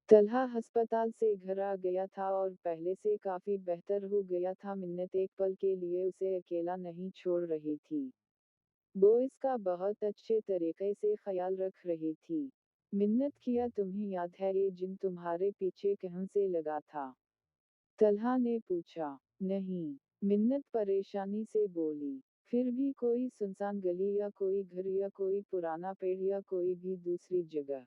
तलहा अस्पताल से घर आ गया था और पहले से काफी बेहतर हो गया था। मिन्नत एक पल के लिए उसे अकेला नहीं छोड़ रही थी। वो इसका बहुत अच्छे तरीके से ख्याल रख रही थी। मिन्नत, किया तुम्हें याद है ये जिन तुम्हारे पीछे कहाँ से लगा था? तलहा ने पूछा। नहीं, मिन्नत परेशानी से बोली। फिर भी कोई सुनसान गली या कोई घर या कोई पुराना पेड़ या कोई भी दूसरी जगह?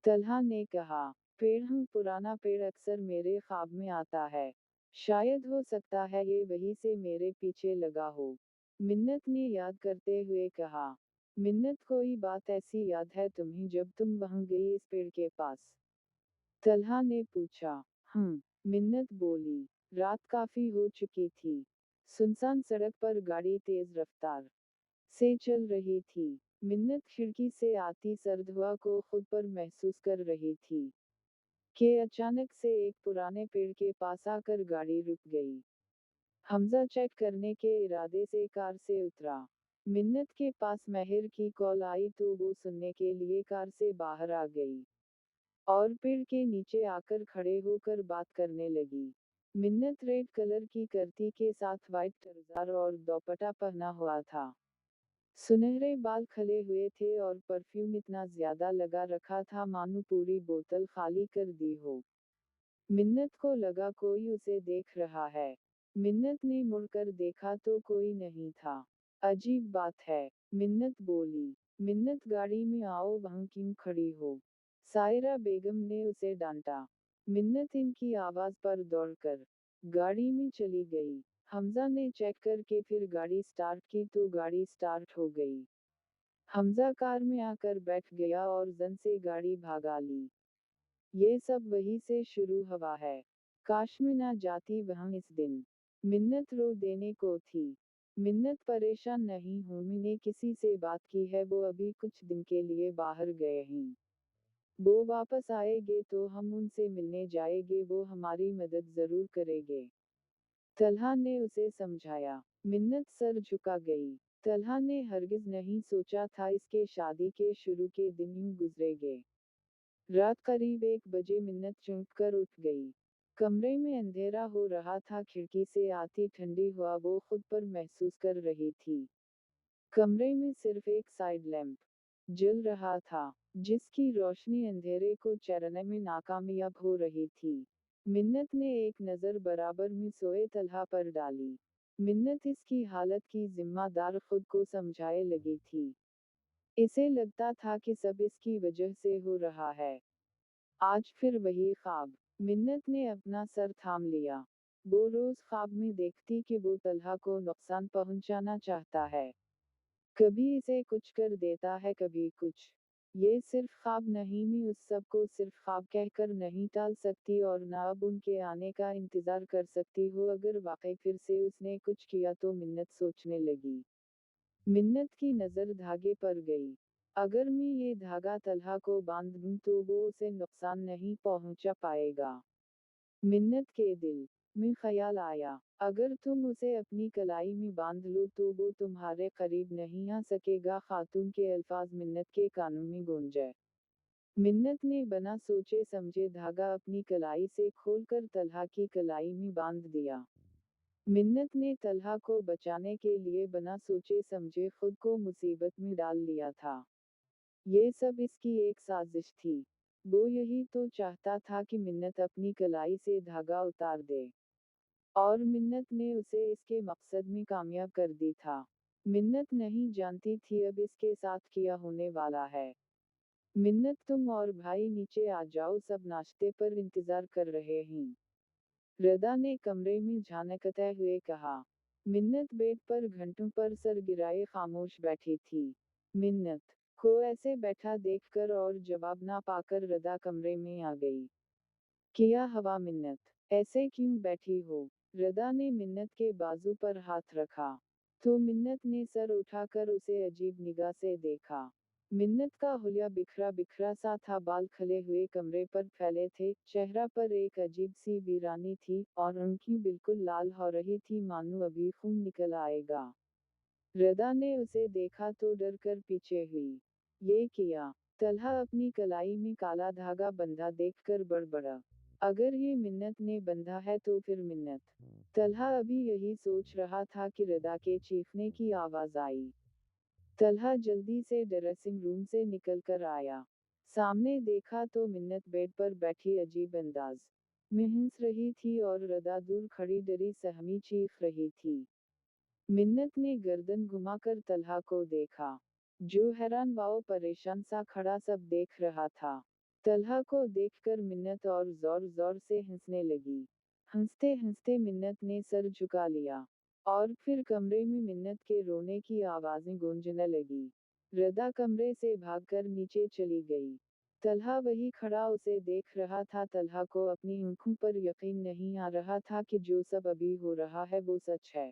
तलहा ने कहा। पेड़, हूँ पुराना पेड़ अक्सर मेरे ख्वाब में आता है। शायद हो सकता है ये वहीं से मेरे पीछे लगा हो। मिन्नत ने याद करते हुए कहा। मिन्नत, कोई बात ऐसी याद है तुम्हें जब तुम वहां गई इस पेड़ के पास? तलहा ने पूछा। मिन्नत बोली। रात काफी हो चुकी थी। सुनसान सड़क पर गाड़ी तेज रफ्तार से चल रही थी। मिन्नत खिड़की से आती सर्द हवा को खुद पर महसूस कर रही थी कि अचानक से एक पुराने पेड़ के पास आकर गाड़ी रुक गई। हमजा चेक करने के इरादे से कार से उतरा। मिन्नत के पास महर की कॉल आई तो वो सुनने के लिए कार से बाहर आ गई और पेड़ के नीचे आकर खड़े होकर बात करने लगी। मिन्नत रेड कलर की कुर्ती के साथ वाइट ट्राउजर और दोपट्टा पहना हुआ था। सुनहरे बाल खले हुए थे और परफ्यूम इतना ज्यादा लगा रखा था मानो पूरी बोतल खाली कर दी हो। मिन्नत को लगा कोई उसे देख रहा है। मिन्नत ने मुड़कर देखा तो कोई नहीं था। अजीब बात है, मिन्नत बोली। मिन्नत, गाड़ी में आओ, वहां क्यों खड़ी हो? सायरा बेगम ने उसे डांटा। मिन्नत इनकी आवाज पर दौड़कर गाड़ी में चली गई। हमजा ने चेक करके फिर गाड़ी स्टार्ट की तो गाड़ी स्टार्ट हो गई। हमजा कार में आकर बैठ गया और जन से गाड़ी भगा ली। ये सब वही से शुरू हुआ है। काश मैं ना जाती वहां इस दिन। मिन्नत रो देने को थी। मिन्नत, परेशान नहीं हूं, मैंने किसी से बात की है, वो अभी कुछ दिन के लिए बाहर गए हैं। वो वापस आएंगे तो हम उनसे मिलने जाएंगे, वो हमारी मदद जरूर करेंगे। तलहा ने उसे समझाया। मिन्नत सर झुका गई। तलहा ने हरगिज नहीं सोचा था इसके शादी के शुरू के दिन यूं गुजरेंगे। रात करीब 1 बजे मिन्नत चौंक कर उठ गई। कमरे में अंधेरा हो रहा था, खिड़की से आती ठंडी हवा वो खुद पर महसूस कर रही थी। कमरे में सिर्फ एक साइड लैंप जल रहा था, जिसकी रोशनी अंधेरे को चैरने में नाकामयाब हो रही थी। मिन्नत ने एक नज़र बराबर में सोए तलहा पर डाली। मिन्नत इसकी हालत की जिम्मेदार खुद को समझाए लगी थी। इसे लगता था कि सब इसकी वजह से हो रहा है। आज फिर वही ख्वाब। मिन्नत ने अपना सर थाम लिया। वो रोज ख्वाब में देखती कि वो तलहा को नुकसान पहुंचाना चाहता है। कभी इसे कुछ कर देता है, कभी कुछ। ये सिर्फ ख्वाब नहीं, मैं उस सब को सिर्फ ख्वाब कहकर नहीं टाल सकती और ना अब उनके आने का इंतजार कर सकती हूँ। अगर वाकई फिर से उसने कुछ किया तो मिन्नत सोचने लगी। मिन्नत की नज़र धागे पर गई। अगर मैं ये धागा तलहा को बांध दूं तो वो उसे नुकसान नहीं पहुंचा पाएगा। मिन्नत के दिल में ख्याल आया, अगर तुम उसे अपनी कलाई में बांध लो तो वो तुम्हारे करीब नहीं आ सकेगा। खातून के अल्फाज मिन्नत के कानों में गूंजे। मिन्नत ने बिना सोचे समझे धागा अपनी कलाई से खोलकर तलहा की कलाई में बांध दिया। मिन्नत ने तलहा को बचाने के लिए बिना सोचे समझे खुद को मुसीबत में डाल लिया था। ये सब इसकी एक साजिश थी। वो यही तो चाहता था कि मिन्नत अपनी कलाई से धागा उतार दे। और मिन्नत ने उसे इसके मकसद में कामयाब कर दी था। मिन्नत नहीं जानती थी अब इसके साथ क्या होने वाला है। मिन्नत, तुम और भाई नीचे आ जाओ, सब नाश्ते पर इंतजार कर रहे हैं। रदा ने कमरे में झांकते हुए कहा। मिन्नत बेड पर घंटों पर सर गिराए खामोश बैठी थी। मिन्नत को ऐसे बैठा देखकर और जवाब ना पाकर रदा कमरे में आ गई। किया हवा मिन्नत, ऐसे क्यों बैठी हो? रदा ने मिन्नत के बाजू पर हाथ रखा। तो मिन्नत ने सर उठाकर उसे अजीब निगाह से देखा। मिन्नत का हुलिया बिखरा बिखरा सा था, बाल खले हुए कमरे पर फैले थे, चेहरा पर एक अजीब सी वीरानी थी, और आंखें बिल्कुल लाल हो रही थी मानो अभी खून निकल आएगा। रदा ने उसे देखा तो डर कर पीछे हुई। ये किया? तलहा अपनी कलाई में काला धागा बंधा देखकर बड़बड़ा, अगर ये मिन्नत ने बंधा है तो फिर मिन्नत। तलहा अभी यही सोच रहा था कि रदा के चीखने की आवाज आई। तलहा जल्दी से ड्रेसिंग रूम से निकलकर आया। सामने देखा तो मिन्नत बेड पर बैठी अजीब अंदाज में हंस रही थी और रदा दूर खड़ी डरी सहमी चीख रही थी। मिन्नत ने गर्दन घुमाकर तलहा को देखा, जो हैरान व परेशान सा खड़ा सब देख रहा था। तलहा को देखकर मिन्नत और जोर जोर से हंसने लगी। हंसते हंसते मिन्नत ने सर झुका लिया और फिर कमरे में मिन्नत के रोने की आवाजें गूंजने लगी। रदा कमरे से भागकर नीचे चली गई। तलहा वही खड़ा उसे देख रहा था। तलहा को अपनी आंखों पर यकीन नहीं आ रहा था कि जो सब अभी हो रहा है वो सच है।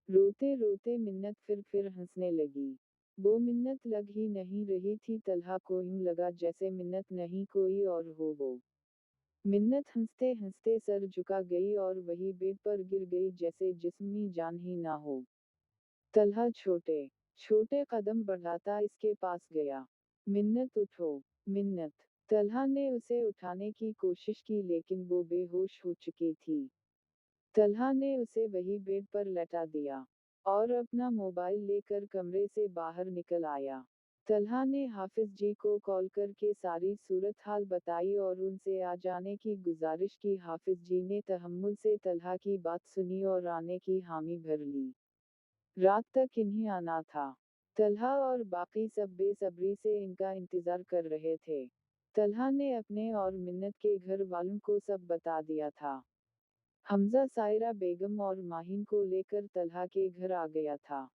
रोते रोते मिन्नत फिर हंसने लगी। वो मिन्नत लग ही नहीं रही थी। तलहा को यूं लगा जैसे मिन्नत नहीं कोई और हो वो। मिन्नत हंसते हंसते सर झुका गई और वही बेड पर गिर गई जैसे जिस्म में जान ही ना हो। तलहा छोटे छोटे कदम बढ़ाता इसके पास गया। मिन्नत उठो, मिन्नत। तलहा ने उसे उठाने की कोशिश की लेकिन वो बेहोश हो चुकी थी। तलहा ने उसे वही बेड पर लेटा दिया और अपना मोबाइल लेकर कमरे से बाहर निकल आया। तलहा ने हाफिज जी को कॉल करके सारी सूरत हाल बताई और उनसे आ जाने की गुजारिश की। हाफिज जी ने तहम्मुल से तलहा की बात सुनी और आने की हामी भर ली। रात तक इन्हें आना था। तलहा और बाकी सब बेसब्री से इनका इंतजार कर रहे थे। तलहा ने अपने और मिन्नत के घर वालों को सब बता दिया था। हमजा सायरा बेगम और माहिन को लेकर तलहा के घर आ गया था।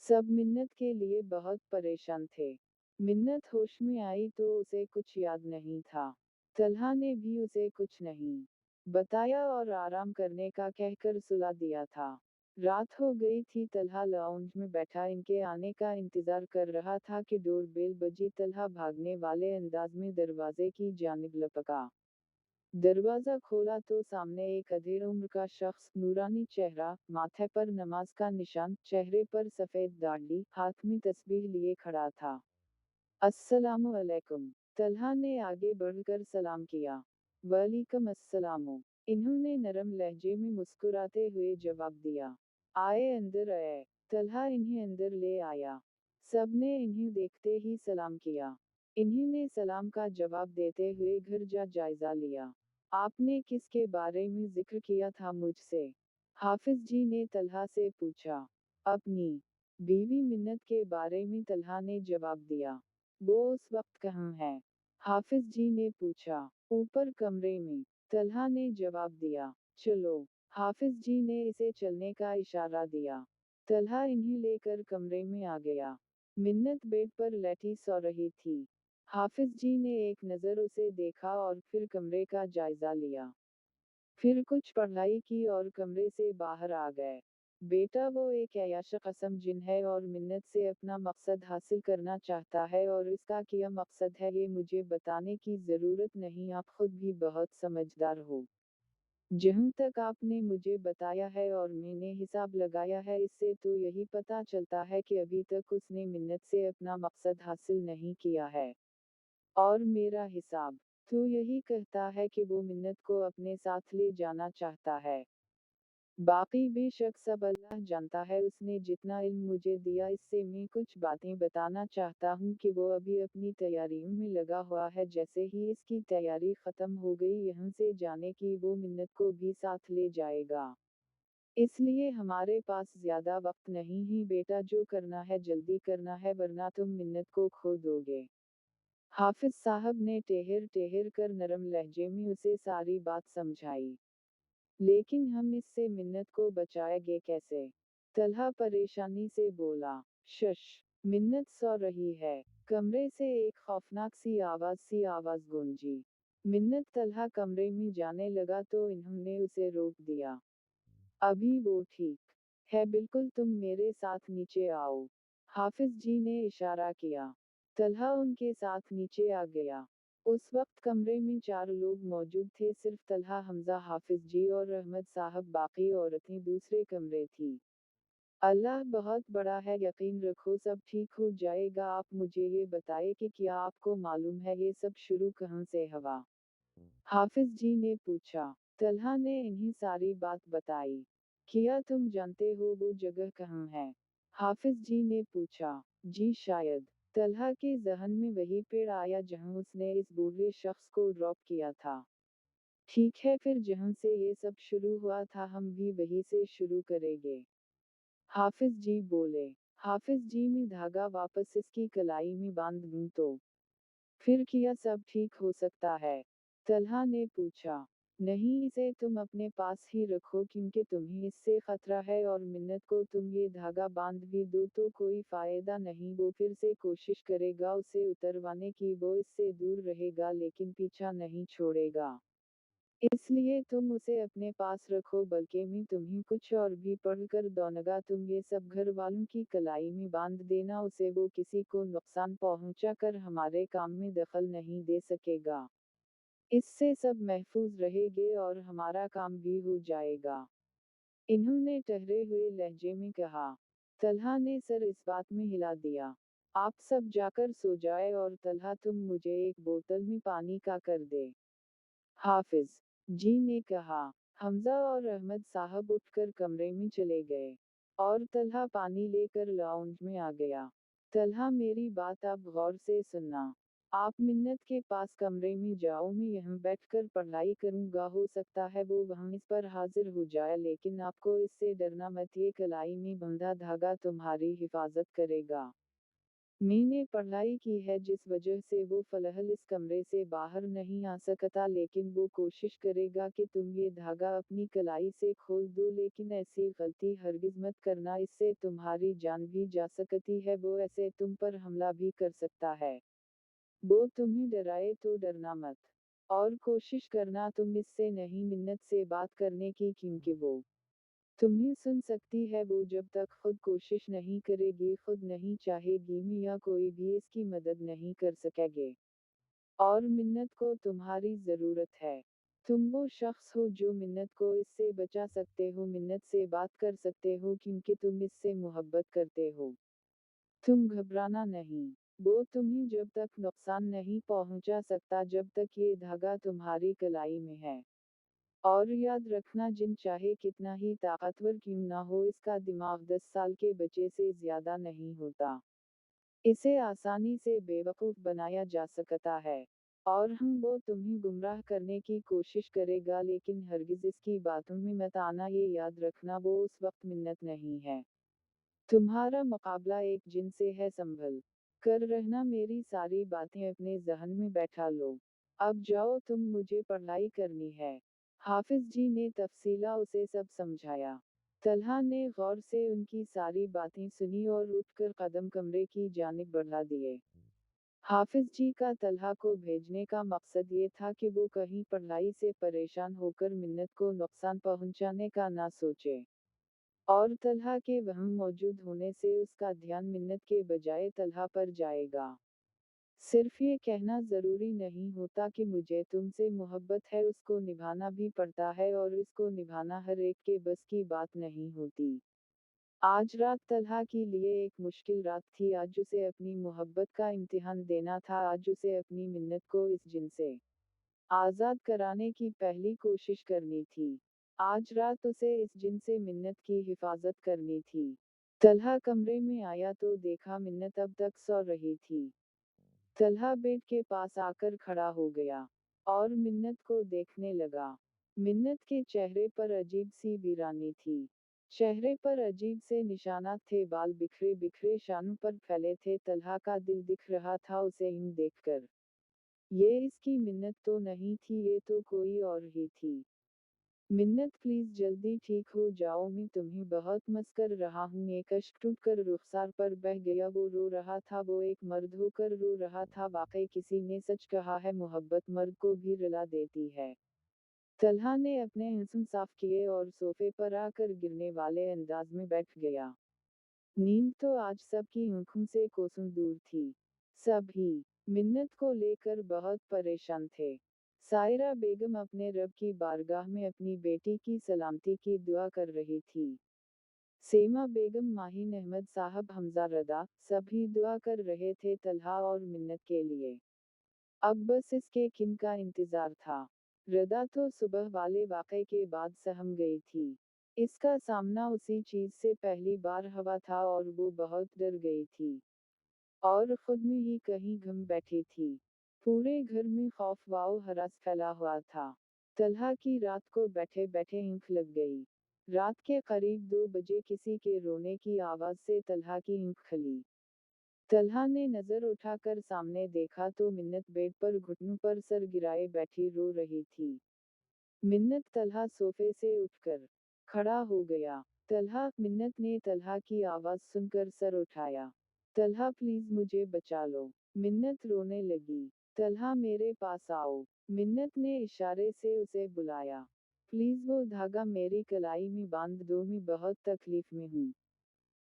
सब मिन्नत के लिए बहुत परेशान थे। मिन्नत होश में आई तो उसे कुछ याद नहीं था। तलहा ने भी उसे कुछ नहीं बताया और आराम करने का कहकर सुला दिया था। रात हो गई थी। तलहा लाउंज में बैठा इनके आने का इंतजार कर रहा था कि डोर बेल बजी। तलहा भागने वाले अंदाज में दरवाजे की जानिब लपका। दरवाजा खोला तो सामने एक अधेड़ उम्र का शख्स, नूरानी चेहरा, माथे पर नमाज का निशान, चेहरे पर सफेद दाढ़ी, हाथ में तस्बीह लिए खड़ा था। अस्सलामु अलैकुम। तलहा ने आगे बढ़कर सलाम किया। वालेकुम अस्सलामु। इन्होंने नरम लहजे में मुस्कुराते हुए जवाब दिया। आए अंदर आए। तलहा इन्हें अंदर ले आया। सबने इन्हें देखते ही सलाम किया। इन्होंने सलाम का जवाब देते हुए घर जा जायजा लिया। आपने किसके बारे में जिक्र किया था मुझसे? हाफिज जी ने तलहा से पूछा। अपनी बीवी मिन्नत के बारे में तलहा ने जवाब दिया। वो उस वक्त कहाँ है? हाफिज जी ने पूछा। ऊपर कमरे में, तलहा ने जवाब दिया। चलो। हाफिज जी ने इसे चलने का इशारा दिया। तलहा इन्हें लेकर कमरे में आ गया। मिन्नत बेड पर लेटी सो रही थी। हाफिज जी ने एक नज़र उसे देखा और फिर कमरे का जायजा लिया। फिर कुछ पढ़ाई की और कमरे से बाहर आ गए। बेटा वो एक ऐश कसम जिन है और मिन्नत से अपना मकसद हासिल करना चाहता है और इसका क्या मकसद है ये मुझे बताने की ज़रूरत नहीं, आप खुद भी बहुत समझदार हो। जहाँ तक आपने मुझे बताया है और मैंने हिसाब लगाया है इससे तो यही पता चलता है कि अभी तक उसने मिन्नत से अपना मकसद हासिल नहीं किया है। और मेरा हिसाब तो यही कहता है कि वो मिन्नत को अपने साथ ले जाना चाहता है। बाकी बेशक सब अल्लाह जानता है। उसने जितना इल्म मुझे दिया इससे मैं कुछ बातें बताना चाहता हूँ कि वो अभी अपनी तैयारियों में लगा हुआ है। जैसे ही इसकी तैयारी खत्म हो गई यहाँ से जाने की वो मिन्नत को भी साथ ले जाएगा। इसलिए हमारे पास ज्यादा वक्त नहीं है बेटा, जो करना है जल्दी करना है वरना तुम मिन्नत को खो दोगे। हाफिज साहब ने टेहर टेहर कर नरम लहजे में उसे सारी बात समझाई। लेकिन हम इससे मिन्नत को बचाएंगे कैसे? तलहा परेशानी से बोला। शश। मिन्नत सो रही है। कमरे से एक खौफनाक सी आवाज गूंजी। मिन्नत तलहा कमरे में जाने लगा तो इन्होंने उसे रोक दिया। अभी वो ठीक है बिल्कुल, तुम मेरे साथ नीचे आओ। हाफिज जी ने इशारा किया। तलहा उनके साथ नीचे आ गया। उस वक्त कमरे में 4 लोग मौजूद थे, सिर्फ तलहा, हमजा, हाफिज जी और अहमद साहब। बाकी औरतें दूसरे कमरे थी। اللہ بہت بڑا ہے، یقین رکھو سب ٹھیک ہو جائے گا۔ آپ مجھے یہ بتائے کہ کیا آپ کو معلوم ہے یہ سب شروع کہاں سے ہوا؟ حافظ جی نے پوچھا۔ طلحہ نے انہیں ساری بات بتائی۔ کیا تم جانتے ہو وہ جگہ کہاں ہے؟ حافظ جی نے پوچھا۔ جی شاید۔ طلحہ کے ذہن میں وہی پیڑ آیا جہاں اس نے اس بوڑھے شخص کو ڈراپ کیا تھا۔ ٹھیک ہے پھر جہاں سے یہ سب شروع ہوا تھا ہم بھی وہی سے شروع کریں گے۔ حافظ جی بولے۔ حافظ جی میں دھاگا واپس اس کی کلائی میں باندھ دوں تو پھر کیا سب ٹھیک ہو سکتا ہے؟ طلحہ نے پوچھا۔ نہیں اسے تم اپنے پاس ہی رکھو کیونکہ تمہیں اس سے خطرہ ہے، اور منت کو تم یہ دھاگا باندھ بھی دو تو کوئی فائدہ نہیں، وہ پھر سے کوشش کرے گا اسے اتروانے کی، وہ اس سے دور رہے گا لیکن پیچھا نہیں چھوڑے گا۔ اس لیے تم اسے اپنے پاس رکھو، بلکہ میں تمہیں کچھ اور بھی پڑھ کر دوں گا، تم یہ سب گھر والوں کی کلائی میں باندھ دینا، اسے وہ کسی کو نقصان پہنچا کر ہمارے کام میں دخل نہیں دے سکے گا۔ اس سے سب محفوظ رہے گے اور ہمارا کام بھی ہو جائے گا۔ انہوں نے ٹھہرے ہوئے لہجے میں کہا۔ طلحہ نے سر اس بات میں ہلا دیا۔ آپ سب جا کر سو جائے، اور طلحہ تم مجھے ایک بوتل میں پانی کا کر دے۔ حافظ جی نے کہا۔ حمزہ اور احمد صاحب اٹھ کر کمرے میں چلے گئے، اور طلحہ پانی لے کر لاؤنج میں آ گیا۔ طلحہ میری بات اب غور سے سننا۔ آپ منت کے پاس کمرے میں جاؤ، میں یہاں بیٹھ کر پڑھائی کروں گا، ہو سکتا ہے وہ وہاں اس پر حاضر ہو جائے، لیکن آپ کو اس سے ڈرنا مت، یہ کلائی میں بندھا دھاگا تمہاری حفاظت کرے گا۔ میں نے پڑھائی کی ہے جس وجہ سے وہ فی الحال اس کمرے سے باہر نہیں آ سکتا، لیکن وہ کوشش کرے گا کہ تم یہ دھاگا اپنی کلائی سے کھول دو، لیکن ایسی غلطی ہرگز مت کرنا، اس سے تمہاری جان بھی جا سکتی ہے، وہ ایسے تم پر حملہ بھی کر سکتا ہے۔ وہ تمہیں ڈرائے تو ڈرنا مت، اور کوشش کرنا تم اس سے نہیں منت سے بات کرنے کی، کیونکہ وہ تمہیں سن سکتی ہے، وہ جب تک خود کوشش نہیں کرے گی، خود نہیں چاہے گی، میں یا کوئی بھی اس کی مدد نہیں کر سکے گے۔ اور منت کو تمہاری ضرورت ہے۔ تم وہ شخص ہو جو منت کو اس سے بچا سکتے ہو، منت سے بات کر سکتے ہو، کیونکہ تم اس سے محبت کرتے ہو۔ تم گھبرانا نہیں۔ وہ تمہیں جب تک نقصان نہیں پہنچا سکتا جب تک یہ دھاگا تمہاری کلائی میں ہے۔ اور یاد رکھنا جن چاہے کتنا ہی طاقتور کیوں نہ ہو، اس کا دماغ 10 سال کے بچے سے زیادہ نہیں ہوتا۔ اسے آسانی سے بے وقوف بنایا جا سکتا ہے، اور وہ تمہیں گمراہ کرنے کی کوشش کرے گا، لیکن ہرگز اس کی باتوں میں مت آنا، یہ یاد رکھنا وہ اس وقت منت نہیں ہے۔ تمہارا مقابلہ ایک جن سے ہے، سنبھل کر رہنا، میری ساری باتیں اپنے ذہن میں بیٹھا لو۔ اب جاؤ، تم مجھے پڑھائی کرنی ہے۔ حافظ جی نے تفصیلا اسے سب سمجھایا۔ طلحہ نے غور سے ان کی ساری باتیں سنی اور اٹھ کر قدم کمرے کی جانب بڑھا دیے۔ حافظ جی کا طلحہ کو بھیجنے کا مقصد یہ تھا کہ وہ کہیں پڑھائی سے پریشان ہو کر منت کو نقصان پہنچانے کا نہ سوچے، اور طلحہ کے وہاں موجود ہونے سے اس کا دھیان منت کے بجائے طلحہ پر جائے گا۔ صرف یہ کہنا ضروری نہیں ہوتا کہ مجھے تم سے محبت ہے، اس کو نبھانا بھی پڑتا ہے، اور اس کو نبھانا ہر ایک کے بس کی بات نہیں ہوتی۔ آج رات طلحہ کے لیے ایک مشکل رات تھی، آج اسے اپنی محبت کا امتحان دینا تھا، آج اسے اپنی منت کو اس جن سے آزاد کرانے کی پہلی کوشش کرنی تھی۔ آج رات اسے اس جن سے منت کی حفاظت کرنی تھی۔ طلحہ کمرے میں آیا تو دیکھا منت اب تک سو رہی تھی۔ طلحہ بیڈ کے پاس آ کر کھڑا ہو گیا، اور منت کو دیکھنے لگا۔ منت کے چہرے پر عجیب سی ویرانی تھی۔ چہرے پر عجیب سے نشانات تھے، بال بکھرے بکھرے شانوں پر پھیلے تھے، طلحہ کا دل دکھ رہا تھا اسے ان دیکھ کر۔ یہ اس کی منت تو نہیں تھی، یہ تو کوئی اور ہی تھی۔ منت پلیز جلدی ٹھیک ہو جاؤ، میں تمہیں بہت مس کر رہا ہوں، ایک اشک ٹوٹ کر رخسار پر بہہ گیا، وہ رو رہا تھا، وہ ایک مرد ہو کر رو رہا تھا، واقعی کسی نے سچ کہا ہے، محبت مرد کو بھی رلا دیتی ہے۔ طلحہ نے اپنے آنسو صاف کیے اور صوفے پر آ کر گرنے والے انداز میں بیٹھ گیا۔ نیند تو آج سب کی آنکھوں سے کوسوں دور تھی۔ سب ہی منت کو لے کر بہت پریشان تھے۔ سائرہ بیگم اپنے رب کی بارگاہ میں اپنی بیٹی کی سلامتی کی دعا کر رہی تھی۔ सेमा बेगम, माहीन अहमद साहब, हमजा रदा, सभी दुआ कर रहे थे तलहा और मिन्नत के लिए। अब बस इसके किन का इंतजार था। रदा तो सुबह वाले वाक़े के बाद सहम गई थी। इसका सामना उसी चीज से पहली बार हुआ था और वो बहुत डर गई थी और खुद में ही कहीं घम बैठी थी। पूरे घर में खौफ व हरास फैला हुआ था। तलहा की रात को बैठे बैठे ईंख लग गई। रात के करीब 2 बजे किसी के रोने की आवाज से तलहा की ईंख खली। तलहा ने नजर उठाकर सामने देखा तो मिन्नत बेड पर घुटनों पर सर गिराए बैठी रो रही थी। मिन्नत तलहा सोफे से उठकर खड़ा हो गया। तलहा, मिन्नत ने तलहा की आवाज सुनकर सर उठाया। तलहा, प्लीज मुझे बचा लो। मिन्नत रोने लगी। तलहा, मेरे पास आओ। मिन्नत ने इशारे से उसे बुलाया। प्लीज वो धागा मेरी कलाई में बांध दो, मैं बहुत तकलीफ में हूँ।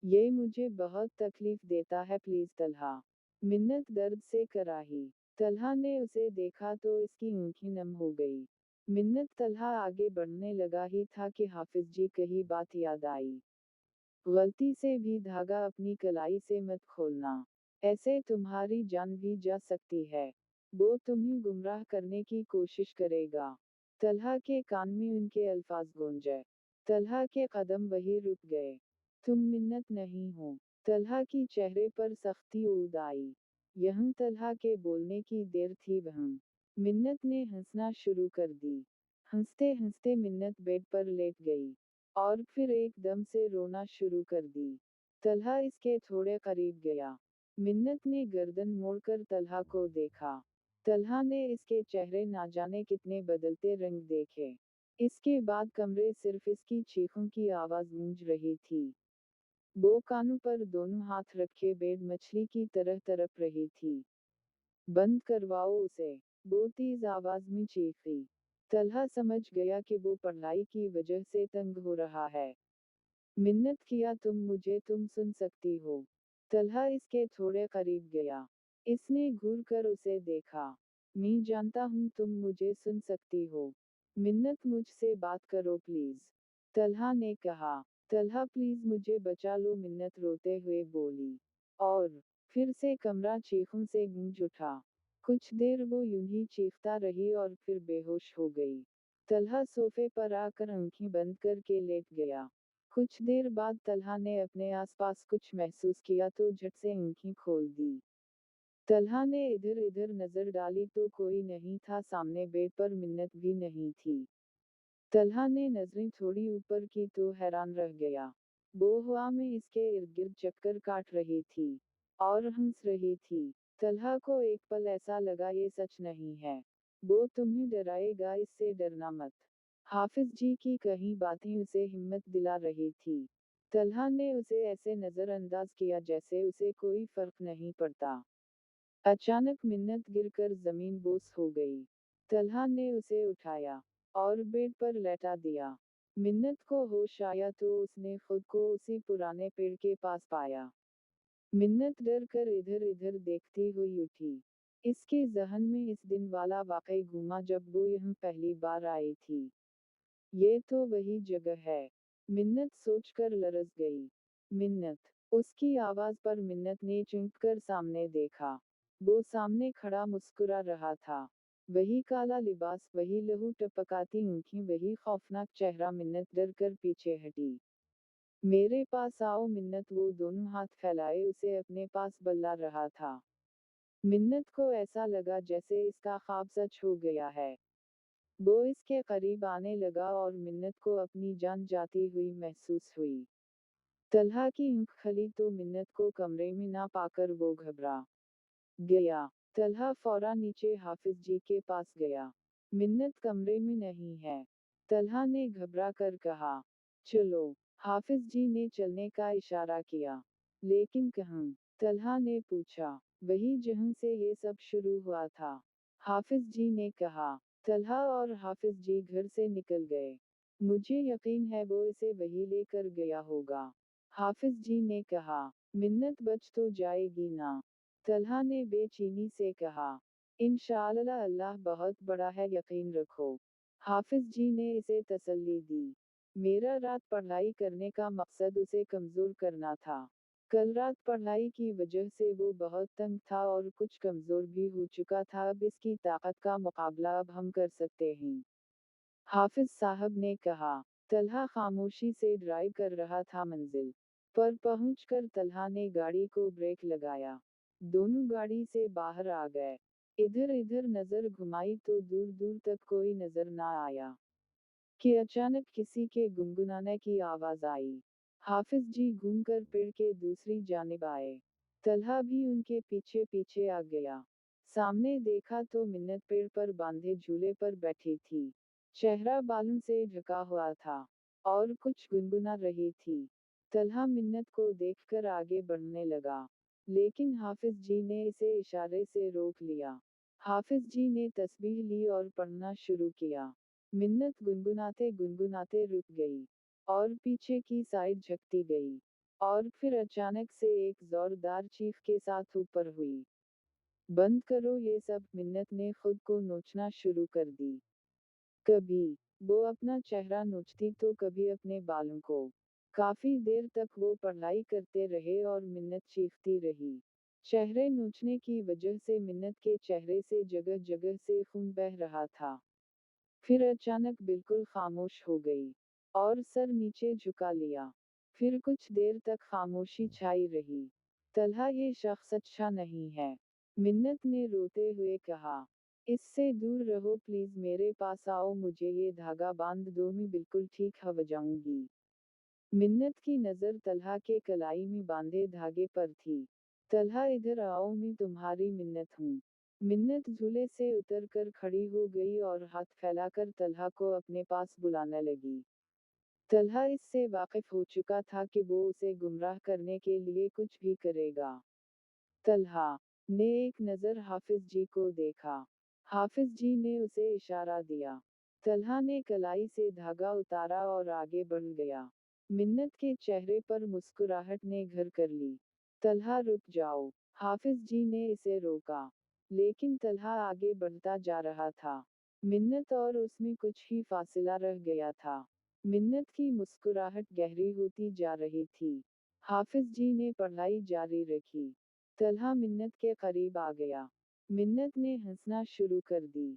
ये मुझे बहुत तकलीफ देता है, प्लीज तलहा। मिन्नत दर्द से कराही। तलहा ने उसे देखा तो इसकी आंखें नम हो गई। मिन्नत, तलहा आगे बढ़ने लगा ही था कि हाफिज जी कही बात याद आई। गलती से भी धागा अपनी कलाई से मत खोलना, ऐसे तुम्हारी जान भी जा सकती है। वो तुम्हें गुमराह करने की कोशिश करेगा। तलहा के कान में उनके अल्फाज गूंजे। तलहा के कदम वही रुक गए। तुम मिन्नत नहीं हो। तलहा की चेहरे पर सख्ती उद आई। यह तलहा के बोलने की देर थी वह। मिन्नत ने हंसना शुरू कर दी। हंसते हंसते मिन्नत बेड पर लेट गई और फिर एकदम से रोना शुरू कर दी। तलहा इसके थोड़े करीब गया। मिन्नत ने गर्दन मोड़कर तलहा को देखा। तलहा ने इसके चेहरे ना जाने कितने बदलते रंग देखे। इसके बाद कमरे सिर्फ इसकी चीखों की आवाज गूंज रही थी। वो कानों पर दोनों हाथ रखे बेड मछली की तरह तड़प रही थी। बंद करवाओ उसे, वो तेज आवाज में चीखी। तलहा समझ गया कि वो पढ़ाई की वजह से तंग हो रहा है। मिन्नत किया, तुम सुन सकती हो। तलहा इसके थोड़े करीब गया। इसने घूर कर उसे देखा। मैं जानता हूँ तुम मुझे सुन सकती हो। मिन्नत, मुझसे बात करो प्लीज। तलहा ने कहा। तलहा, प्लीज मुझे बचा लो, मिन्नत रोते हुए बोली। और फिर से कमरा चीखों से गूंज उठा। कुछ देर वो यूं ही चीखता रही और फिर बेहोश हो गई। तलहा सोफे पर आकर आंखें बंद करके लेट गया। कुछ देर बाद तलहा ने अपने आसपास कुछ महसूस किया तो झट से आंखें खोल दी। तलहा ने इधर इधर नजर डाली तो कोई नहीं था सामने, बेड पर मिन्नत भी नहीं थी। तलहा ने नजरें थोड़ी ऊपर की तो हैरान रह गया। वो हवा में इसके इर्द गिर्द चक्कर काट रही थी और हंस रही थी। तलहा को एक पल ऐसा लगा ये सच नहीं है। वो तुम्हें डराएगा, इससे डरना मत। हाफिज जी की कही बातें उसे हिम्मत दिला रही थी। तलहा ने उसे ऐसे नजरअंदाज किया जैसे उसे कोई फर्क नहीं पड़ता। अचानक मिन्नत गिरकर जमीन बोस हो गई। तलहा ने उसे उठाया और बेड पर लेटा दिया। मिन्नत को होश आया तो उसने खुद को उसी पुराने पेड़ के पास पाया। मिन्नत डर कर इधर इधर देखती हुई उठी। इसके जहन में इस दिन वाला वाकई घूमा जब वो यहाँ पहली बार आई थी। ये तो वही जगह है। मिन्नत सोचकर लरज गई। मिन्नत, उसकी आवाज पर मिन्नत ने चौंक कर सामने देखा। वो सामने खड़ा मुस्कुरा रहा था। वही काला लिबास, वही लहू टपकाती आंखें, वही खौफनाक चेहरा। मिन्नत डर कर पीछे हटी। मेरे पास आओ, मिन्नत वो दोनों हाथ फैलाए उसे अपने पास बल्ला रहा था। मिन्नत को ऐसा लगा जैसे इसका ख्वाब सच हो गया है। वो इसके करीब आने लगा और मिन्नत को अपनी जान जाती हुई महसूस हुई। तलहा की आंख खली तो मिन्नत को कमरे में ना पाकर वो घबरा गया। तलहा फौरन नीचे हाफिज जी के पास गया। मिन्नत कमरे में नहीं है। तलहा ने घबरा कर कहा। चलो। हाफिज जी ने चलने का इशारा किया। लेकिन कहाँ? तलहा ने पूछा। वही जहाँ से ये सब शुरू हुआ था। हाफिज जी ने कहा। तलहा और हाफिज जी घर से निकल गए। मुझे यकीन है वो इसे वही लेकर गया होगा। हाफिज जी ने कहा। मिन्नत बच तो जाएगी ना? तलहा ने बेचैनी से कहा। इंशाअल्लाह, अल्लाह बहुत बड़ा है, यकीन रखो। हाफिज जी ने इसे तसल्ली दी। मेरा रात पढ़ाई करने का मकसद उसे कमज़ोर करना था। कल रात पढ़ाई की वजह से वो बहुत तंग था और कुछ कमज़ोर भी हो चुका था। अब इसकी ताकत का मुकाबला अब हम कर सकते हैं, हाफिज साहब ने कहा। तल्हा खामोशी से ड्राइव कर रहा था। मंजिल पर पहुंचकर तल्हा ने गाड़ी को ब्रेक लगाया। दोनों गाड़ी से बाहर आ गए। इधर इधर नजर घुमाई तो दूर दूर तक कोई नजर ना आया कि अचानक किसी के गुनगुनाने की आवाज आई। हाफिज जी घूमकर पेड़ के दूसरी जानिब आए। तल्हा भी उनके पीछे पीछे आ गया। सामने देखा तो मिन्नत पेड़ पर बांधे झूले पर बैठी थी। चेहरा बालों से ढका हुआ था और कुछ गुनगुना रही थी। तल्हा मिन्नत को देखकर आगे बढ़ने लगा, लेकिन हाफिज जी ने इसे इशारे से रोक लिया। हाफिज जी ने तस्बीह ली और पढ़ना शुरू किया। मिन्नत गुनगुनाते गुनगुनाते रुक गई और पीछे की साइड झुकती गई और फिर अचानक से एक जोरदार चीख के साथ ऊपर हुई। बंद करो ये सब, मिन्नत ने खुद को नोचना शुरू कर दी। कभी वो अपना चेहरा नोचती तो कभी अपने बालों को। काफी देर तक वो पढ़ाई करते रहे और मिन्नत चीखती रही। चेहरे नोचने की वजह से मिन्नत के चेहरे से जगह जगह से खून बह रहा था। फिर अचानक बिल्कुल खामोश हो गई और सर नीचे झुका लिया। फिर कुछ देर तक खामोशी छाई रही। तल्हा ये शख्स अच्छा नहीं है, मिन्नत ने रोते हुए कहा। इससे दूर रहो प्लीज, मेरे पास आओ, मुझे ये धागा बांध दो, मैं बिल्कुल ठीक हो जाऊंगी। मिन्नत की नजर तल्हा के कलाई में बांधे धागे पर थी। तल्हा इधर आओ, मैं तुम्हारी मिन्नत हूँ। मिन्नत झूले से उतरकर खड़ी हो गई और हाथ फैलाकर तल्हा को अपने पास बुलाने लगी। तल्हा इससे वाकिफ हो चुका था कि वो उसे गुमराह करने के लिए कुछ भी करेगा। तल्हा ने एक नज़र हाफिज जी को देखा। हाफिज जी ने उसे इशारा दिया। तल्हा ने कलाई से धागा उतारा और आगे बढ़ गया। मिन्नत के चेहरे पर मुस्कुराहट ने घर कर ली। तल्हा रुक जाओ, हाफिज जी ने इसे रोका। लेकिन तल्हा आगे बढ़ता जा रहा था। मिन्नत और उसमें कुछ ही फासला रह गया था। मिन्नत की मुस्कुराहट गहरी होती जा रही थी। हाफिज जी ने पढ़ाई जारी रखी। तल्हा मिन्नत के करीब आ गया। मिन्नत ने हंसना शुरू कर दी।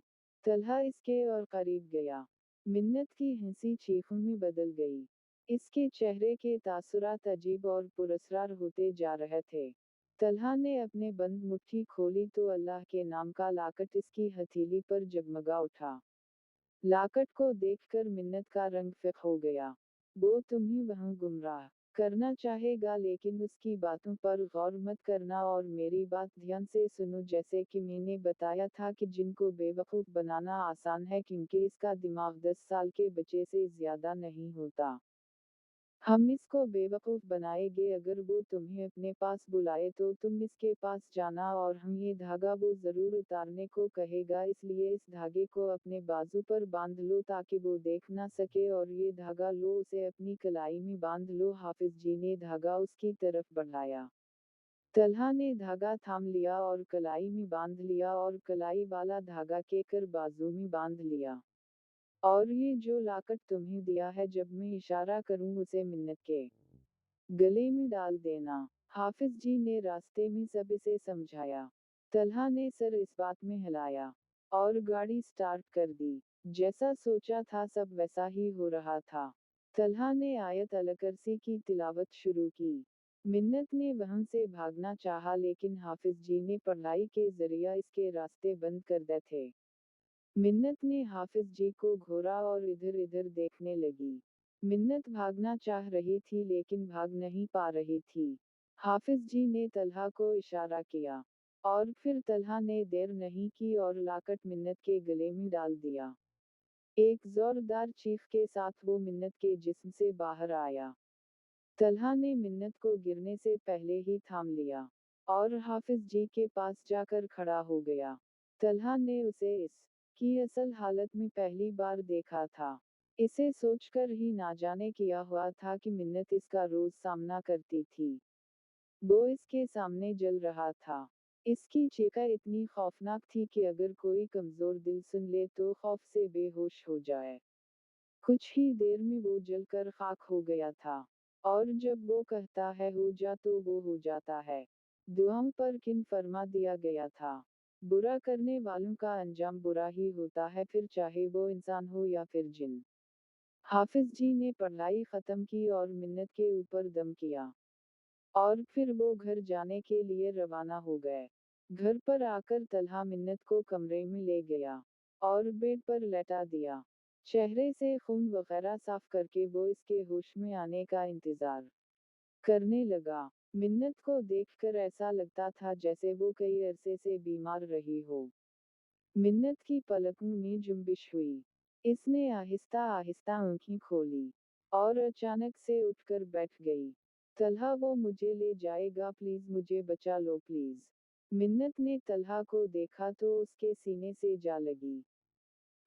तल्हा इसके और करीब गया। मिन्नत की हंसी चीखों में बदल गई। इसके चेहरे के तासुरात अजीब और पुरस्कार होते जा रहे थे। तल्हा ने अपने बंद मुट्ठी खोली तो अल्लाह के नाम का लाकट इसकी हथेली पर जगमगा उठा। लाकट को देखकर मिन्नत का रंग फिक हो गया। वो तुम्हें वहाँ गुमराह करना चाहेगा, लेकिन उसकी बातों पर गौर मत करना और मेरी बात ध्यान से सुनो। जैसे कि मैंने बताया था कि जिनको बेवकूफ़ बनाना आसान है, क्योंकि इसका दिमाग 10 साल के बच्चे से ज़्यादा नहीं होता। हम इसको बेवकूफ़ बनाएंगे। अगर वो तुम्हें अपने पास बुलाए तो तुम इसके पास जाना और हम ये धागा वो ज़रूर उतारने को कहेगा, इसलिए इस धागे को अपने बाजू पर बांध लो ताकि वो देख ना सके और ये धागा लो, उसे अपनी कलाई में बांध लो। हाफिज जी ने धागा उसकी तरफ बढ़ाया। तल्हा ने धागा थाम लिया और कलाई में बांध लिया और कलाई वाला धागा के कर बाजू में बांध लिया। और ये जो लाकट तुम्हें दिया है, जब मैं इशारा करूं उसे मिन्नत के गले में डाल देना। हाफिज जी ने रास्ते में सब इसे समझाया। तल्हा ने सर इस बात में हिलाया और गाड़ी स्टार्ट कर दी। जैसा सोचा था सब वैसा ही हो रहा था। तल्हा ने आयत अलकरसी की तिलावत शुरू की। मिन्नत ने वहां से भागना चाहा, लेकिन हाफिज जी ने पढ़ाई के जरिए इसके रास्ते बंद कर दिए थे। मिन्नत ने हाफिज जी को घूरा और इधर इधर देखने लगी। मिन्नत भागना चाह रही थी लेकिन भाग नहीं पा रही थी। हाफिज जी ने तल्हा को इशारा किया और फिर तल्हा ने देर नहीं की और लाकट मिन्नत के गले में डाल दिया। एक जोरदार चीख के साथ वो मिन्नत के जिस्म से बाहर आया। तल्हा ने मिन्नत को गिरने से पहले ही थाम लिया और हाफिज जी के पास जाकर खड़ा हो गया। तल्हा ने उसे इस की असल हालत में पहली बार देखा था। इसे सोचकर ही ना जाने किया हुआ था कि मिन्नत इसका रोज सामना करती थी। वो इसके सामने जल रहा था। इसकी चीखें इतनी खौफनाक थी कि अगर कोई कमजोर दिल सुन ले तो खौफ से बेहोश हो जाए। कुछ ही देर में वो जल कर खाक हो गया था। और जब वो कहता है हो जा तो वो हो जाता है। दुआओं पर किन फरमा दिया गया था। बुरा करने वालों का अंजाम बुरा ही होता है, फिर चाहे वो इंसान हो या फिर जिन। हाफिज जी ने पढ़ाई खत्म की और मिन्नत के ऊपर दम किया। और फिर वो घर जाने के लिए रवाना हो गए। घर पर आकर तल्हा मिन्नत को कमरे में ले गया और बेड पर लेटा दिया। चेहरे से खून वगैरह साफ करके वो इसके होश में आने का इंतजार करने लगा। मिन्नत को देखकर ऐसा लगता था जैसे वो कई अरसे से बीमार रही हो। मिन्नत की पलकों में जुम्बिश हुई। इसने आहिस्ता आहिस्ता आंखें खोली और अचानक से उठकर बैठ गई। तल्हा वो मुझे ले जाएगा, प्लीज मुझे बचा लो प्लीज। मिन्नत ने तल्हा को देखा तो उसके सीने से जा लगी।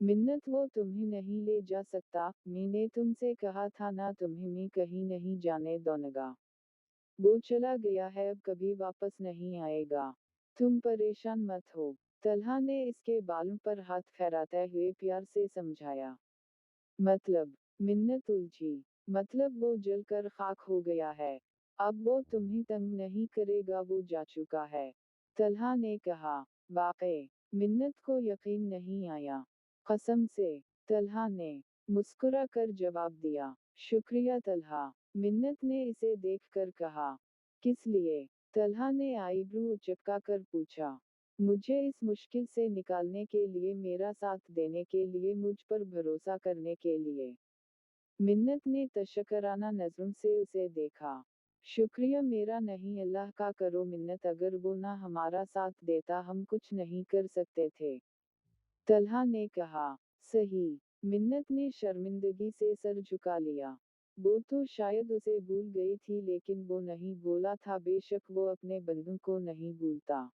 मिन्नत वो तुम्हें नहीं ले जा सकता, मैंने तुमसे कहा था ना तुम्हें मैं कहीं नहीं जाने दूंगा। वो चला गया है, अब कभी वापस नहीं आएगा। तुम परेशान मत हो। तल्हा ने इसके बालों पर हाथ फेराते हुए प्यार से समझाया। मतलब? मिन्नत उलझी। मतलब वो जलकर खाक हो गया है। अब वो तुम्हें तंग नहीं करेगा, वो जा चुका है। तल्हा ने कहा। वाकई? मिन्नत को यकीन नहीं आया। कसम से। तल्हा ने मुस्कुरा कर जवाब दिया। शुक्रिया तल्हा। मिन्नत ने इसे देखकर कहा। किस लिए? तल्हा ने आईब्रो उचका कर पूछा। मुझे इस मुश्किल से निकालने के लिए, मेरा साथ देने के लिए, मुझ पर भरोसा करने के लिए। मिन्नत ने तशक्कराना नजरों से उसे देखा। शुक्रिया मेरा नहीं, अल्लाह का करो मिन्नत, अगर वो ना हमारा साथ देता हम कुछ नहीं कर सकते थे। तल्हा ने कहा। सही। मिन्नत ने शर्मिंदगी से सर झुका लिया। वो तो शायद उसे भूल गई थी, लेकिन वो नहीं भूला था, बेशक वो अपने बंधु को नहीं भूलता।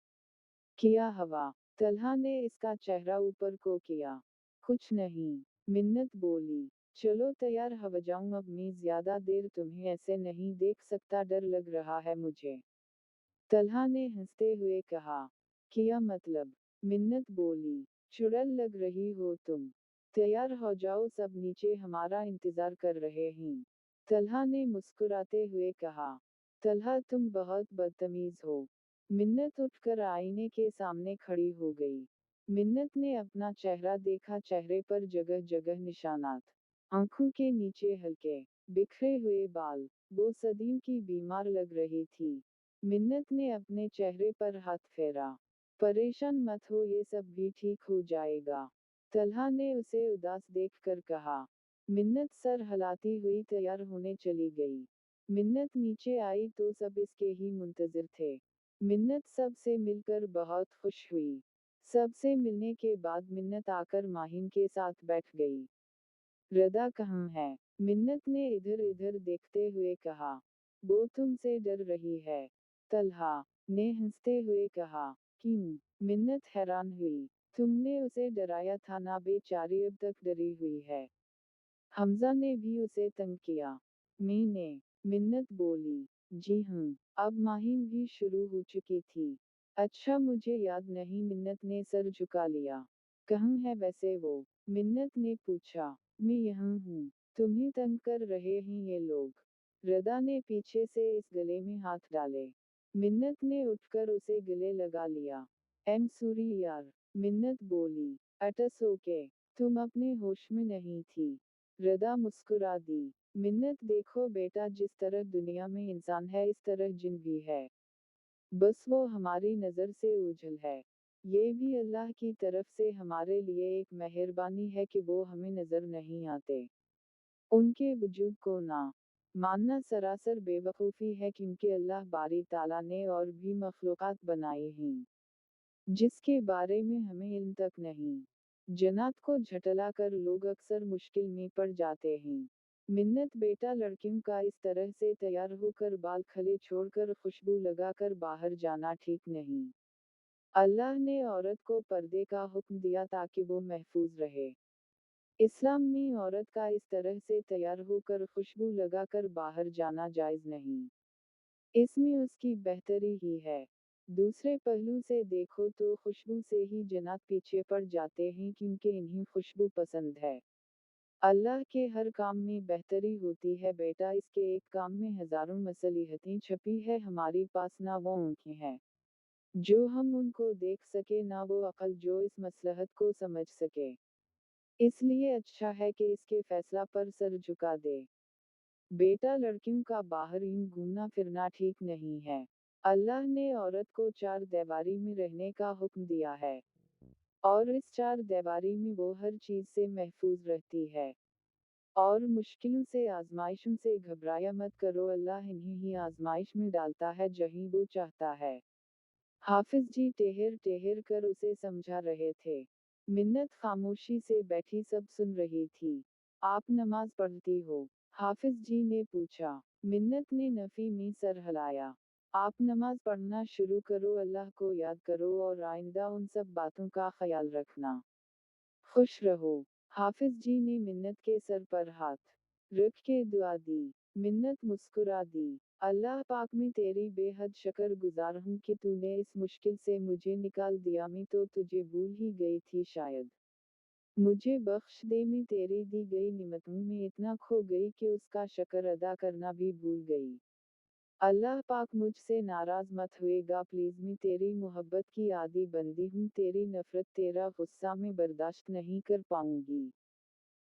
किया हवा। तल्हा ने इसका चेहरा ऊपर को किया। कुछ नहीं। मिन्नत बोली। चलो तैयार हो जाऊं, अब मैं ज्यादा देर तुम्हें ऐसे नहीं देख सकता, डर लग रहा है मुझे। तल्हा ने हंसते हुए कहा। किया मतलब? मिन्नत बोली। चुड़ैल लग रही हो तुम। तैयार हो जाओ, सब नीचे हमारा इंतजार कर रहे हैं। तल्हा ने मुस्कुराते हुए कहा। तल्हा तुम बहुत बदतमीज हो। मिन्नत उठकर आईने के सामने खड़ी हो गई। मिन्नत ने अपना चेहरा देखा, चेहरे पर जगह जगह निशानात। आंखों के नीचे हल्के बिखरे हुए बाल। वो सदियों की बीमार लग रही थी। मिन्नत ने अपने चेहरे पर हाथ फेरा। परेशान मत हो, ये सब भी ठीक हो जाएगा। तल्हा ने उसे उदास देखकर कहा। मिन्नत सर हिलाती हुई तैयार होने चली गई। मिन्नत नीचे आई तो सब इसके ही मुंतजिर थे। मिन्नत सब से मिलकर बहुत खुश हुई। सबसे मिलने के बाद मिन्नत आकर माहिन के साथ बैठ गई। रदा कहाँ है? मिन्नत ने इधर उधर देखते हुए कहा। वो तुमसे डर रही है। तल्हा ने हंसते हुए कहा। क्यों? मिन्नत हैरान हुई। तुमने उसे डराया था ना, बेचारी अब तक डरी हुई है। हमजा ने भी उसे तंग किया। मैंने? मिन्नत बोली। जी हाँ। अब माहिम भी शुरू हो चुकी थी। अच्छा मुझे याद नहीं, मिन्नत ने सर झुका लिया। कहाँ है वैसे वो? मिन्नत ने पूछा। मैं यहाँ हूँ। तुम्हें तंग कर रहे हैं ये लोग। रदा ने पीछे से इस गले में हाथ डाले। मिन्नत ने उठकर उसे गले लगा लिया। एम सूरी यार। मिन्नत बोली। Oats okay. तुम अपने होश में नहीं थी। रदा मुस्कुरा दी। मिन्नत देखो बेटा, जिस तरह दुनिया में इंसान है इस तरह जिन भी है। बस वो हमारी नज़र से ओझल है। ये भी अल्लाह की तरफ से हमारे लिए एक मेहरबानी है कि वो हमें नज़र नहीं आते। उनके वजूद को ना मानना सरासर बेवकूफ़ी है, क्योंकि अल्लाह बारी ताला ने और भी मखलूक़ात बनाई हैं जिसके बारे में हमें इल्म तक नहीं। जन्नत को झटलाकर लोग अक्सर मुश्किल में पड़ जाते हैं। मिन्नत बेटा, लड़कियों का इस तरह से तैयार होकर बाल खले छोड़कर खुशबू लगाकर बाहर जाना ठीक नहीं। अल्लाह ने औरत को पर्दे का हुक्म दिया ताकि वो महफूज रहे। इस्लाम में औरत का इस तरह से तैयार होकर खुशबू लगाकर बाहर जाना जायज़ नहीं। इसमें उसकी बेहतरी ही है। दूसरे पहलू से देखो तो खुशबू से ही जन्नत पीछे पड़ जाते हैं, क्योंकि इन्हें खुशबू पसंद है। اللہ کے ہر کام میں بہتری ہوتی ہے بیٹا، اس کے ایک کام میں ہزاروں مصلحتیں چھپی ہے، ہماری پاس نہ وہ آنکھیں ہیں جو ہم ان کو دیکھ سکے، نہ وہ عقل جو اس مصلحت کو سمجھ سکے، اس لیے اچھا ہے کہ اس کے فیصلہ پر سر جھکا دے۔ بیٹا، لڑکیوں کا باہر یوں گھومنا پھرنا ٹھیک نہیں ہے۔ اللہ نے عورت کو چار دیواری میں رہنے کا حکم دیا ہے، اور اس چار دیواری میں وہ ہر چیز سے محفوظ رہتی ہے، اور مشکلوں سے آزمائشوں سے گھبرایا مت کرو، اللہ انہیں ہی آزمائش میں ڈالتا ہے جہیں وہ چاہتا ہے۔ حافظ جی ٹہر ٹہر کر اسے سمجھا رہے تھے۔ منت خاموشی سے بیٹھی، سب سن رہی تھی۔ آپ نماز پڑھتی ہو؟ حافظ جی نے پوچھا۔ منت نے نفی میں سر ہلایا۔ آپ نماز پڑھنا شروع کرو، اللہ کو یاد کرو اور آئندہ ان سب باتوں کا خیال رکھنا۔ خوش رہو۔ حافظ جی نے منت کے سر پر ہاتھ رکھ کے دعا دی۔ منت مسکرا دی۔ اللہ پاک، میں تیری بے حد شکر گزار ہوں کہ تو نے اس مشکل سے مجھے نکال دیا، میں تو تجھے بھول ہی گئی تھی، شاید مجھے بخش دے، میں تیری دی گئی نعمتوں میں اتنا کھو گئی کہ اس کا شکر ادا کرنا بھی بھول گئی۔ اللہ پاک مجھ سے ناراض مت ہوئے گا پلیز، میں تیری محبت کی عادی بندی ہوں، تیری نفرت تیرا غصہ میں برداشت نہیں کر پاؤں گی،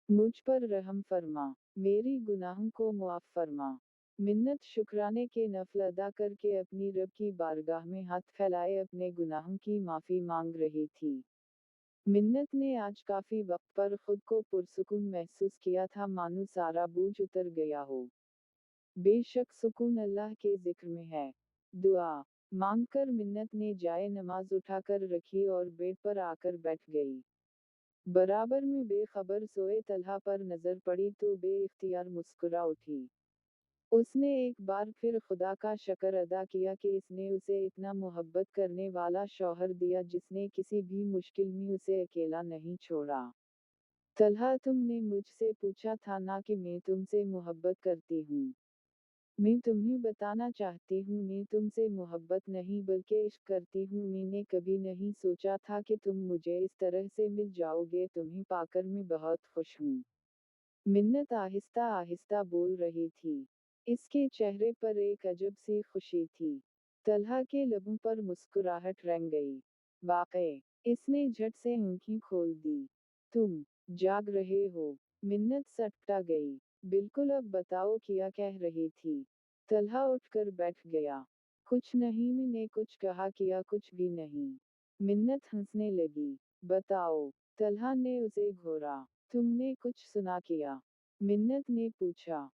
مجھ پر رحم فرما، میری گناہوں کو معاف فرما۔ منت شکرانے کے نفل ادا کر کے اپنی رب کی بارگاہ میں ہاتھ پھیلائے اپنے گناہوں کی معافی مانگ رہی تھی۔ منت نے آج کافی وقت پر خود کو پرسکون محسوس کیا تھا، مانو سارا بوجھ اتر گیا ہو۔ بے شک سکون اللہ کے ذکر میں ہے۔ دعا مانگ کر منت نے جائے نماز اٹھا کر رکھی اور بیڈ پر آ کر بیٹھ گئی۔ برابر میں بے خبر سوئے طلحہ پر نظر پڑی تو بے اختیار مسکرا اٹھی۔ اس نے ایک بار پھر خدا کا شکر ادا کیا کہ اس نے اسے اتنا محبت کرنے والا شوہر دیا جس نے کسی بھی مشکل میں اسے اکیلا نہیں چھوڑا۔ طلحہ، تم نے مجھ سے پوچھا تھا نا کہ میں تم سے محبت کرتی ہوں۔ میں تمہیں بتانا چاہتی ہوں، میں تم سے محبت نہیں بلکہ عشق کرتی ہوں، میں نے کبھی نہیں سوچا تھا کہ تم مجھے اس طرح سے مل جاؤ گے، تمہیں پا کر میں بہت خوش ہوں۔ منت آہستہ آہستہ بول رہی تھی۔ اس کے چہرے پر ایک عجب سی خوشی تھی۔ طلحہ کے لبوں پر مسکراہٹ رنگ گئی۔ واقعی، اس نے جھٹ سے آنکھیں کھول دی۔ تم جاگ رہے ہو؟ منت سٹپٹا گئی۔ بالکل، اب بتاؤ کیا کہہ رہی تھی؟ طلحہ اٹھ کر بیٹھ گیا۔ کچھ نہیں، میں نے کچھ کہا کیا کچھ بھی نہیں۔ منت ہنسنے لگی۔ بتاؤ۔ طلحہ نے اسے گھورا۔ تم نے کچھ سنا کیا؟ منت نے پوچھا۔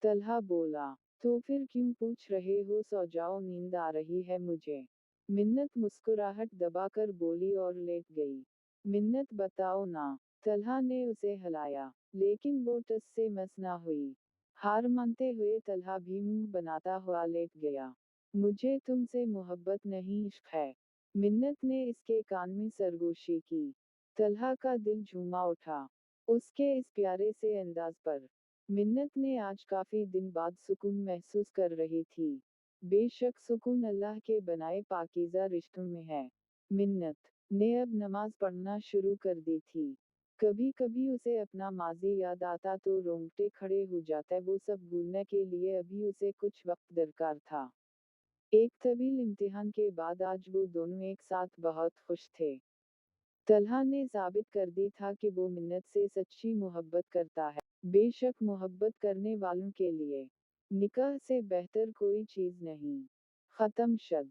طلحہ بولا۔ تو پھر کیوں پوچھ رہے ہو؟ سو جاؤ، نیند آ رہی ہے مجھے۔ منت مسکراہٹ دبا کر بولی اور لیٹ گئی۔ منت بتاؤ نا۔ طلحہ نے اسے ہلایا، لیکن وہ ٹس سے مس نہ ہوئی۔ ہار مانتے ہوئے طلحہ بھی منہ بناتا ہوا لیٹ گیا۔ مجھے تم سے محبت نہیں، عشق ہے۔ منت نے اس کے کان میں سرگوشی کی۔ طلحہ کا دل جھوما اٹھا اس کے اس پیارے سے انداز پر۔ منت نے آج کافی دن بعد سکون محسوس کر رہی تھی۔ بے شک سکون اللہ کے بنائے پاکیزہ رشتوں میں ہے۔ منت نے اب نماز پڑھنا شروع کر دی تھی۔ کبھی کبھی اسے اپنا ماضی یاد آتا تو رونگٹے کھڑے ہو جاتے، وہ سب بھولنے کے لیے ابھی اسے کچھ وقت درکار تھا۔ ایک طویل امتحان کے بعد آج وہ دونوں ایک ساتھ بہت خوش تھے۔ طلحہ نے ثابت کر دی تھا کہ وہ منت سے سچی محبت کرتا ہے۔ بے شک محبت کرنے والوں کے لیے نکاح سے بہتر کوئی چیز نہیں۔ ختم شد۔